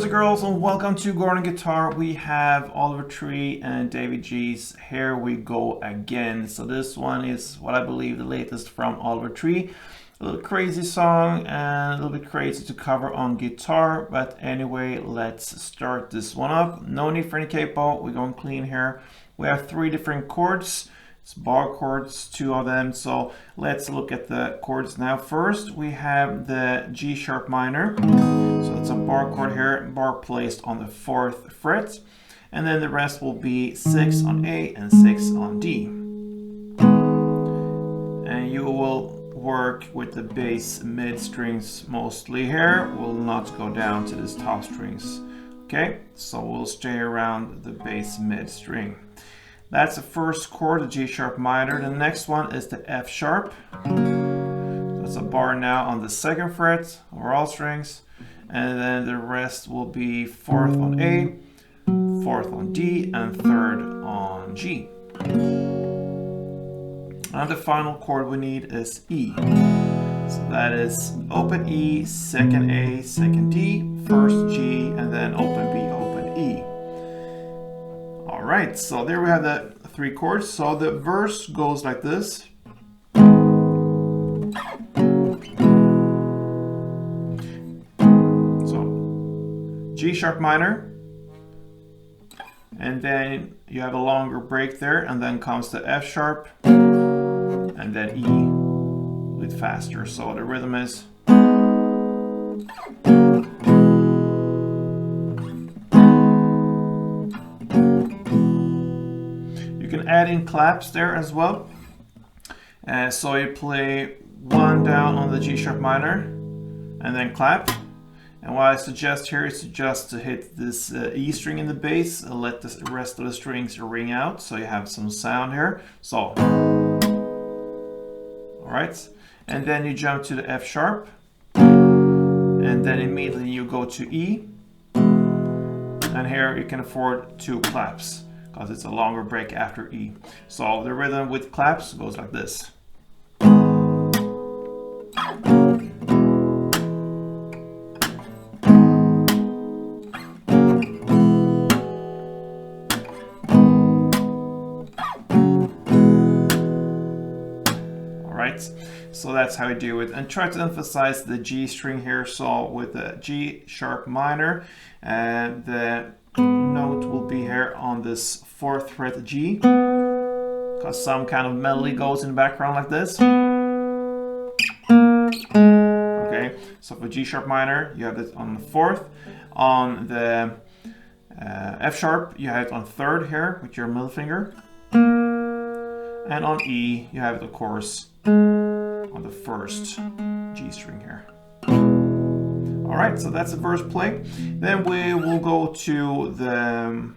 boys and girls, and welcome to Gordon Guitar. We have OliverTree and David G's Here We Go Again. So this one is what I believe the latest from OliverTree. A little crazy song and a little bit crazy to cover on guitar, but anyway, let's start this one up. No need for any capo, we're going clean here. We have 3 different chords. It's bar chords, 2 of them. So let's look at the chords now. First, we have the G sharp minor. So it's a bar chord here, bar placed on the 4th fret. And then the rest will be 6 on A and 6 on D. And you will work with the bass mid strings mostly here. Will not go down to these top strings. Okay, so we'll stay around the bass mid string. That's the first chord, the G sharp minor. The next one is the F sharp. So it's a bar now on the 2nd fret over all strings. And then the rest will be 4th on A, 4th on D, and 3rd on G. And the final chord we need is E. So that is open E, 2nd A, 2nd D, 1st G, and then open B, open E. Alright, so there we have the 3 chords. So the verse goes like this. So G sharp minor, and then you have a longer break there, and then comes the F sharp, and then E a bit faster. So the rhythm is add in claps there as well. So you play 1 down on the G sharp minor and then clap. And what I suggest here is just to hit this E string in the bass and let the rest of the strings ring out so you have some sound here. So, alright. And then you jump to the F sharp. And then immediately you go to E. And here you can afford 2 claps, because it's a longer break after E. So the rhythm with claps goes like this. Alright, so that's how you do it. And try to emphasize the G string here. So with the G sharp minor, and the note will be here on this 4th fret G, because some kind of melody goes in the background like this. Okay, so for G sharp minor you have it on the 4th, on the F sharp you have it on 3rd here with your middle finger, and on E you have it of course on the 1st G string here. Alright, so that's the verse play. Then we will go to the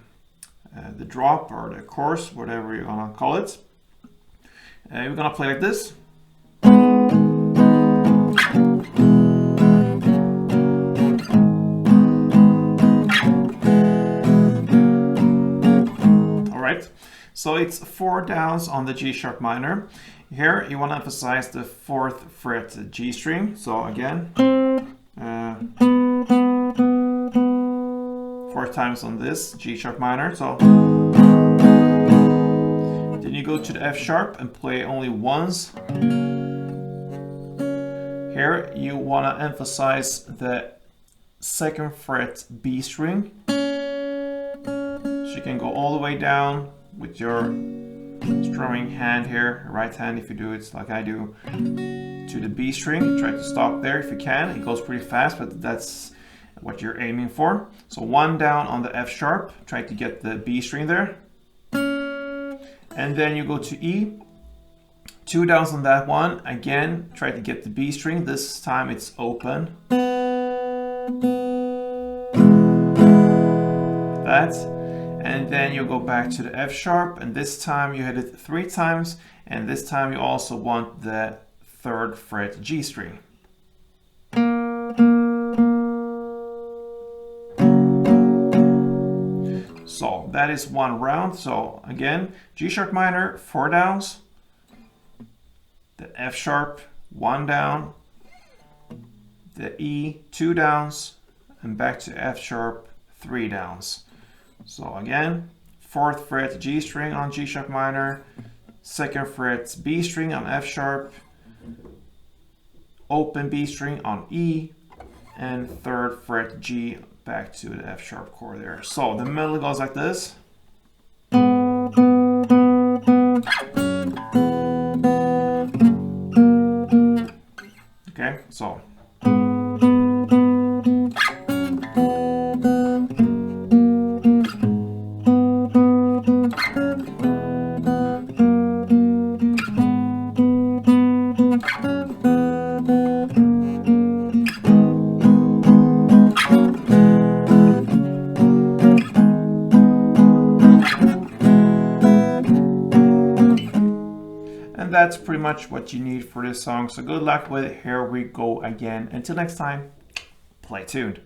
drop or the chorus, whatever you're gonna call it. We're gonna play like this. Alright, so it's 4 downs on the G sharp minor. Here you want to emphasize the 4th fret G string. So again, 4 times on this G sharp minor. So then you go to the F sharp and play only once. Here you want to emphasize the 2nd fret B string. So you can go all the way down with your strumming hand here, right hand if you do it like I do, to the B string. Try to stop there if you can. It goes pretty fast, but that's what you're aiming for. So 1 down on the F sharp, try to get the B string there. And then you go to E, 2 downs on that one. Again, try to get the B string. This time it's open. That. And then you go back to the F sharp, and this time you hit it 3 times, and this time you also want the 3rd fret G string. So that is 1 round. So again, G sharp minor, 4 downs, the F sharp, 1 down, the E, 2 downs, and back to F sharp, 3 downs. So again, 4th fret G string on G sharp minor, 2nd fret B string on F sharp, open B string on E, and 3rd fret G back to the F sharp chord there. So the melody goes like this. Okay, so. And that's pretty much what you need for this song. So good luck with it. Here we go again. Until next time, play tuned.